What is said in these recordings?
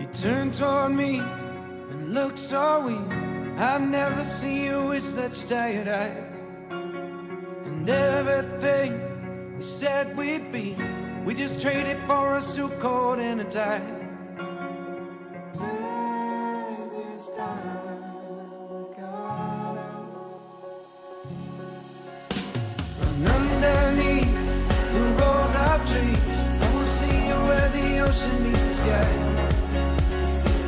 He turned toward me and looked so weak. I've never seen you with such tired eyes. And everything we said we'd be, we just traded for a suit coat and a tie. And underneath the rows of trees, I will see you where the ocean meets the sky.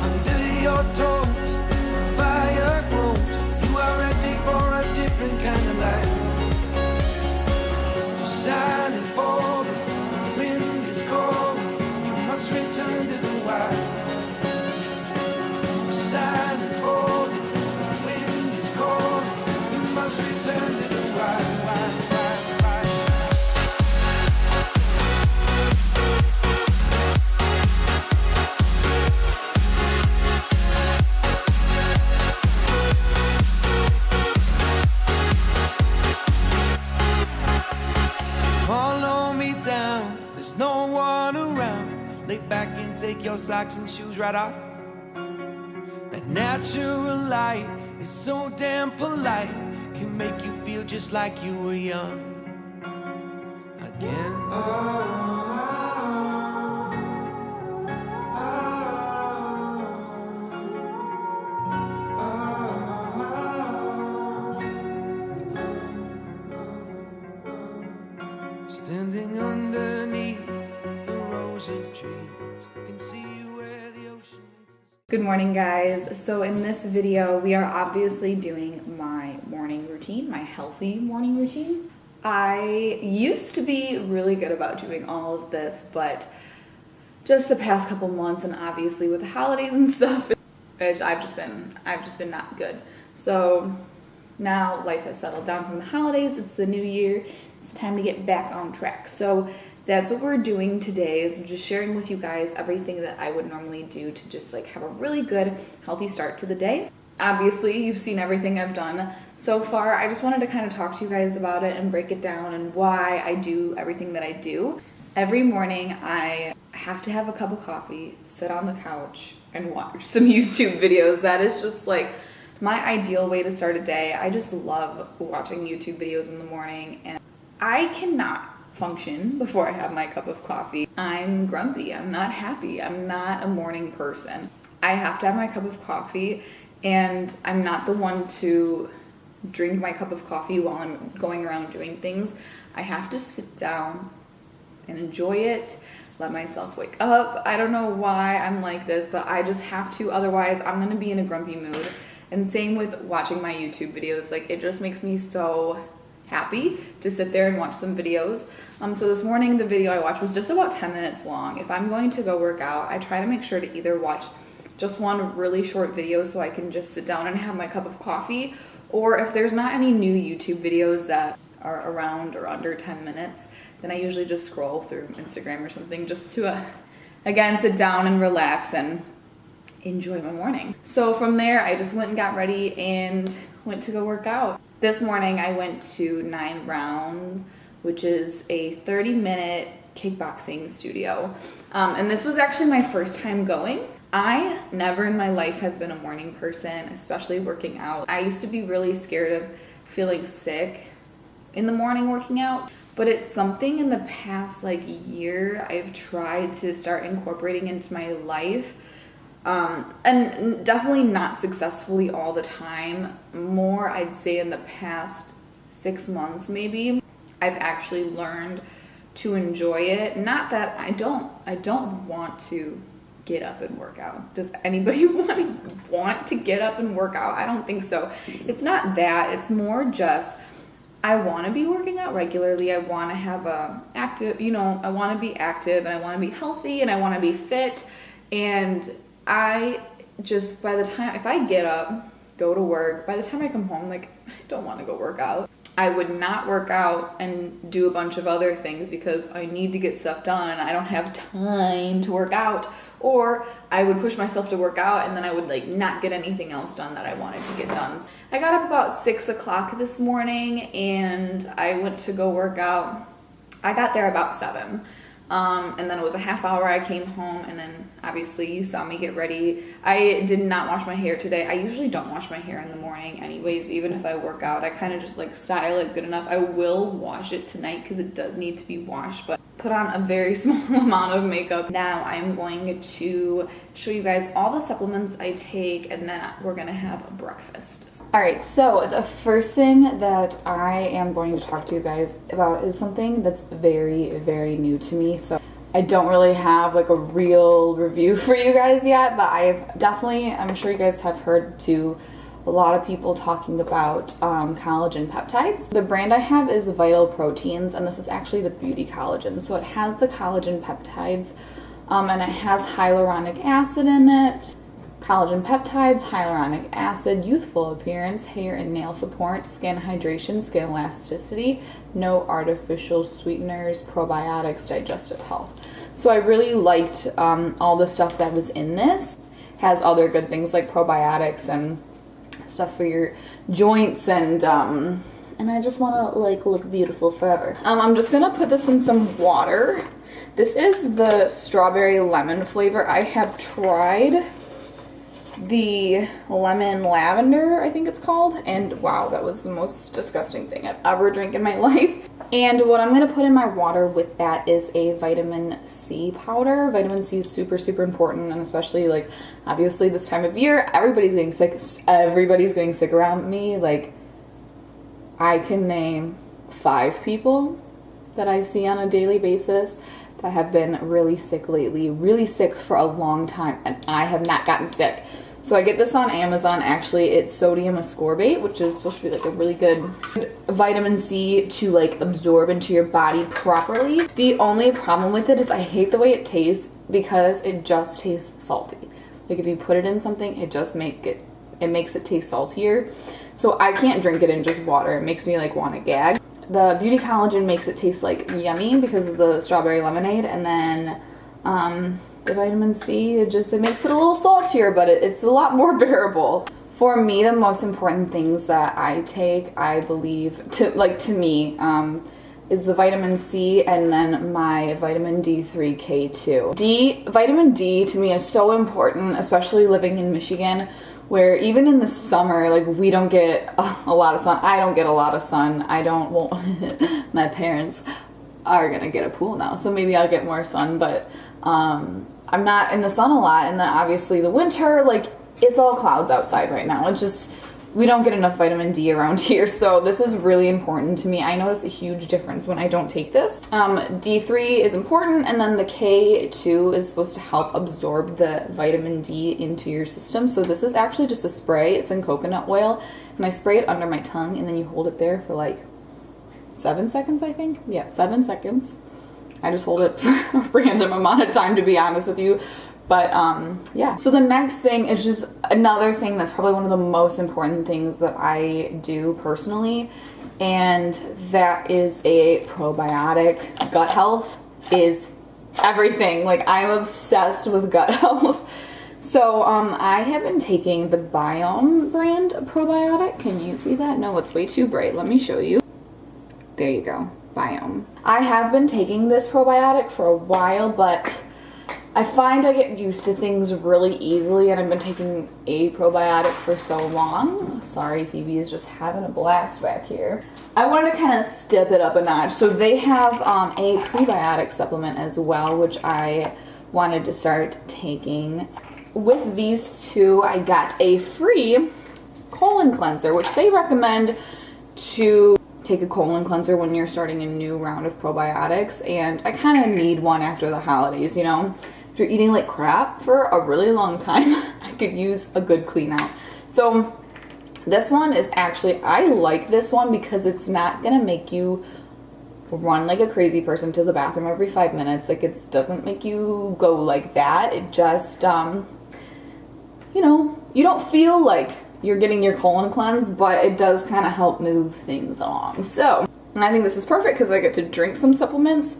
Under your toes, the fire grows. You are ready for a different kind of life. You're silent for the wind is cold. You must return to the wild. You're silent for the wind is cold. You must return to the wild. Follow me down, there's no one around. Lay back and take your socks and shoes right off. That natural light is so damn polite, can make you feel just like you were young again. Standing underneath the rows of trees, I can see where the ocean meets the... Good morning, guys. So in this video, we are obviously doing my morning routine, my healthy morning routine. I used to be really good about doing all of this, but just the past couple months, and obviously with the holidays and stuff, which I've just been not good. So now life has settled down from the holidays. It's the new year. It's time to get back on track. So that's what we're doing today, is just sharing with you guys everything that I would normally do to just like have a really good, healthy start to the day. Obviously, you've seen everything I've done so far. I just wanted to kind of talk to you guys about it and break it down and why I do everything that I do. Every morning, I have to have a cup of coffee, sit on the couch, and watch some YouTube videos. That is just like my ideal way to start a day. I just love watching YouTube videos in the morning, and I cannot function before I have my cup of coffee. I'm grumpy, I'm not happy, I'm not a morning person. I have to have my cup of coffee, and I'm not the one to drink my cup of coffee while I'm going around doing things. I have to sit down and enjoy it, let myself wake up. I don't know why I'm like this, but I just have to, otherwise I'm gonna be in a grumpy mood. And same with watching my YouTube videos, like it just makes me so happy to sit there and watch some videos. So this morning the video I watched was just about 10 minutes long. If I'm going to go work out, I try to make sure to either watch just one really short video so I can just sit down and have my cup of coffee, or if there's not any new YouTube videos that are around or under 10 minutes, then I usually just scroll through Instagram or something just to again sit down and relax and enjoy my morning. So from there I just went and got ready and went to go work out. This morning I went to 9 Rounds, which is a 30-minute kickboxing studio. And this was actually my first time going. I never in my life have been a morning person, especially working out. I used to be really scared of feeling sick in the morning working out, but it's something in the past like year I've tried to start incorporating into my life. And definitely not successfully all the time. More, I'd say in the past 6 months maybe, I've actually learned to enjoy it. Not that I don't want to get up and work out. Does anybody want to get up and work out? I don't think so. It's not that. It's more just I want to be working out regularly. I want to have I want to be active, and I want to be healthy, and I want to be fit. And I just, by the time, if I get up, go to work, by the time I come home, like, I don't want to go work out. I would not work out and do a bunch of other things because I need to get stuff done. I don't have time to work out. Or I would push myself to work out and then I would like not get anything else done that I wanted to get done. I got up about 6 o'clock this morning and I went to go work out. I got there about 7. And then it was a half hour. I came home, and then obviously you saw me get ready. I did not wash my hair today. I usually don't wash my hair in the morning anyways, even if I work out. I kind of just like style it good enough. I will wash it tonight because it does need to be washed, but put on a very small amount of makeup. Now I'm going to show you guys all the supplements I take, and then we're gonna have breakfast. All right, so the first thing that I am going to talk to you guys about is something that's very, very new to me. So I don't really have like a real review for you guys yet, but I've definitely, I'm sure you guys have heard too, a lot of people talking about collagen peptides. The brand I have is Vital Proteins, and this is actually the beauty collagen. So it has the collagen peptides, and it has hyaluronic acid in it. Collagen peptides, hyaluronic acid, youthful appearance, hair and nail support, skin hydration, skin elasticity, no artificial sweeteners, probiotics, digestive health. So I really liked all the stuff that was in this. Has other good things like probiotics and stuff for your joints, and I just want to like look beautiful forever. I'm just gonna put this in some water. This is the strawberry lemon flavor. I have tried the lemon lavender, I think it's called, and wow, that was the most disgusting thing I've ever drank in my life. And what I'm gonna put in my water with that is a vitamin C powder. Vitamin C is super, super important, and especially like obviously this time of year, everybody's getting sick. Everybody's getting sick around me. Like I can name 5 people that I see on a daily basis that have been really sick lately, really sick for a long time, and I have not gotten sick. So I get this on Amazon. Actually, it's sodium ascorbate, which is supposed to be like a really good vitamin C to like absorb into your body properly. The only problem with it is I hate the way it tastes because it just tastes salty. Like if you put it in something, it just makes it taste saltier. So I can't drink it in just water. It makes me like want to gag. The beauty collagen makes it taste like yummy because of the strawberry lemonade, and then the vitamin C, it makes it a little saltier, but it's a lot more bearable. For me, the most important things that I take, I believe, to me, is the vitamin C and then my vitamin D3 K2. Vitamin D to me is so important, especially living in Michigan, where even in the summer, like we don't get a lot of sun. I don't get a lot of sun. Well, my parents are gonna get a pool now, so maybe I'll get more sun, but I'm not in the sun a lot. And then obviously the winter, like it's all clouds outside right now. It's just, we don't get enough vitamin D around here. So this is really important to me. I notice a huge difference when I don't take this. D3 is important, and then the K2 is supposed to help absorb the vitamin D into your system. So this is actually just a spray. It's in coconut oil, and I spray it under my tongue, and then you hold it there for like 7 seconds, I think. Yeah, 7 seconds. I just hold it for a random amount of time, to be honest with you. But yeah. So the next thing is just another thing that's probably one of the most important things that I do personally, and that is a probiotic. Gut health is everything. Like I'm obsessed with gut health. So I have been taking the Biome brand probiotic. Can you see that? No, it's way too bright. Let me show you. There you go. Biome. I have been taking this probiotic for a while, but I find I get used to things really easily, and I've been taking a probiotic for so long. Sorry, Phoebe is just having a blast back here. I wanted to kind of step it up a notch. So they have a prebiotic supplement as well, which I wanted to start taking. With these two, I got a free colon cleanser, which they recommend to take a colon cleanser when you're starting a new round of probiotics, and I kind of need one after the holidays, you know? If you're eating like crap for a really long time, I could use a good clean out. So this one is actually, I like this one because it's not gonna make you run like a crazy person to the bathroom every 5 minutes. Like it doesn't make you go like that. It just, you know, you don't feel like you're getting your colon cleansed, but it does kind of help move things along. So, and I think this is perfect because I get to drink some supplements,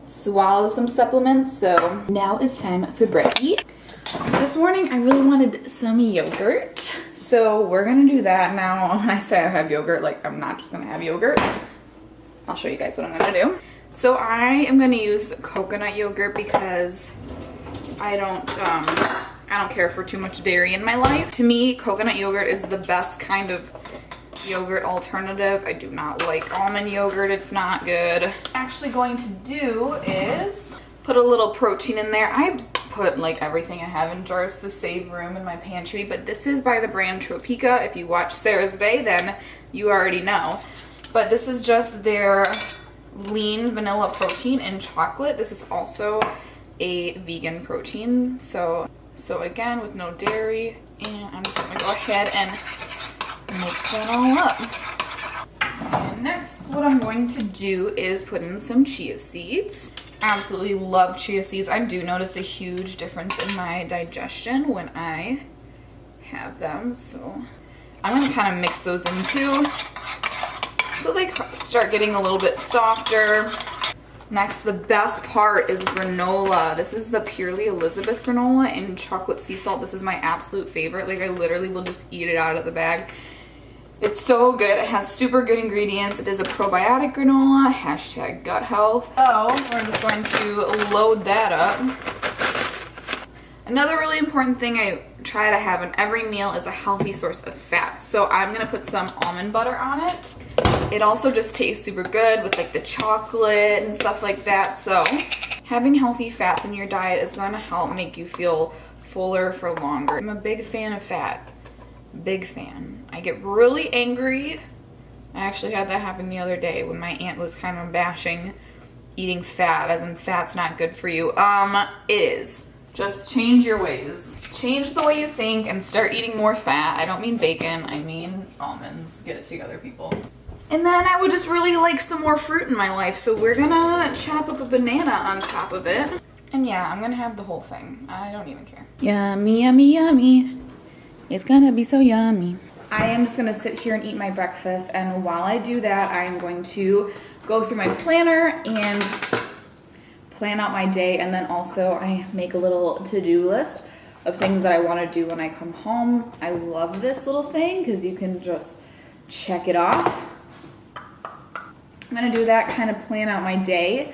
swallow some supplements. So now it's time for brekkie. This morning I really wanted some yogurt, so we're gonna do that. Now when I say I have yogurt, like I'm not just gonna have yogurt. I'll show you guys what I'm gonna do. So I am gonna use coconut yogurt because I don't care for too much dairy in my life. To me, coconut yogurt is the best kind of yogurt alternative. I do not like almond yogurt, it's not good. What I'm actually going to do is put a little protein in there. I put like everything I have in jars to save room in my pantry, but this is by the brand Tropica. If you watch Sarah's Day, then you already know. But this is just their lean vanilla protein and chocolate. This is also a vegan protein. So again, with no dairy, and I'm just gonna go ahead and mix that all up. And next, what I'm going to do is put in some chia seeds. Absolutely love chia seeds. I do notice a huge difference in my digestion when I have them. So I'm gonna kind of mix those in too, so they start getting a little bit softer. Next, the best part is granola. This is the Purely Elizabeth granola in chocolate sea salt. This is my absolute favorite. Like, I literally will just eat it out of the bag. It's so good. It has super good ingredients. It is a probiotic granola, hashtag gut health. So we're just going to load that up. Another really important thing I try to have in every meal is a healthy source of fats. So I'm gonna put some almond butter on it. It also just tastes super good with like the chocolate and stuff like that. So having healthy fats in your diet is gonna help make you feel fuller for longer. I'm a big fan of fat. Big fan. I get really angry. I actually had that happen the other day when my aunt was kind of bashing eating fat, as in fat's not good for you. It is. Just change your ways. Change the way you think and start eating more fat. I don't mean bacon, I mean almonds. Get it together, people. And then I would just really like some more fruit in my life, so we're gonna chop up a banana on top of it. And yeah, I'm gonna have the whole thing. I don't even care. Yummy, yummy, yummy. It's gonna be so yummy. I am just gonna sit here and eat my breakfast, and while I do that, I am going to go through my planner and plan out my day, and then also I make a little to-do list of things that I want to do when I come home. I love this little thing because you can just check it off. I'm gonna do that, kind of plan out my day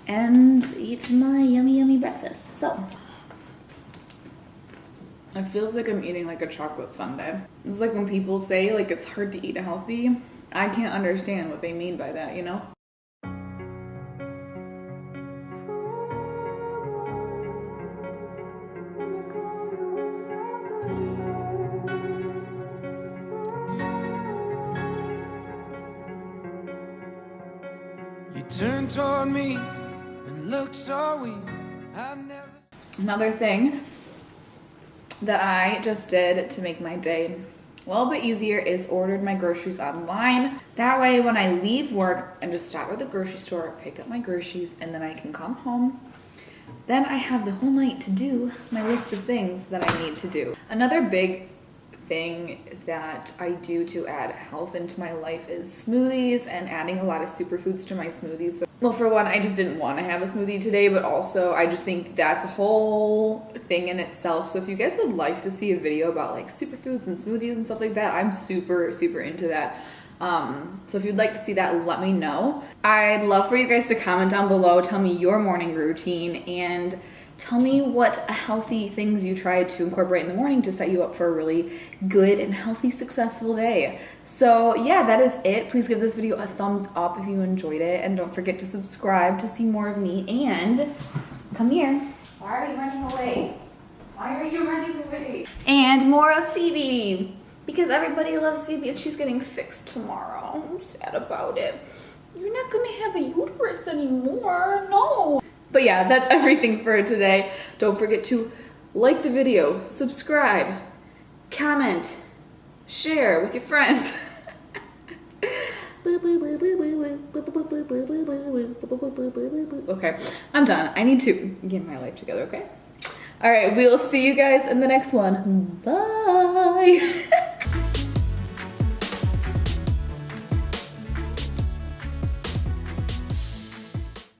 and eat my yummy, yummy breakfast. So it feels like I'm eating like a chocolate sundae. It's like when people say like it's hard to eat healthy. I can't understand what they mean by that, you know? You turned toward me and looked so weak. I've never. Another thing that I just did to make my day a little bit easier is ordered my groceries online. That way when I leave work and just stop at the grocery store, pick up my groceries, and then I can come home. Then I have the whole night to do my list of things that I need to do. Another big thing that I do to add health into my life is smoothies and adding a lot of superfoods to my smoothies. Well, for one, I just didn't want to have a smoothie today, but also I just think that's a whole thing in itself. So if you guys would like to see a video about like superfoods and smoothies and stuff like that, I'm super, super into that. So if you'd like to see that, let me know. I'd love for you guys to comment down below, tell me your morning routine, and tell me what healthy things you try to incorporate in the morning to set you up for a really good and healthy, successful day. So yeah, that is it. Please give this video a thumbs up if you enjoyed it, and don't forget to subscribe to see more of me. And come here. Why are you running away? Why are you running away? And more of Phoebe, because everybody loves Phoebe and she's getting fixed tomorrow. I'm sad about it. You're not gonna have a uterus anymore, no. But yeah, that's everything for today. Don't forget to like the video, subscribe, comment, share with your friends. Okay, I'm done. I need to get my life together, okay? All right, we'll see you guys in the next one. Bye.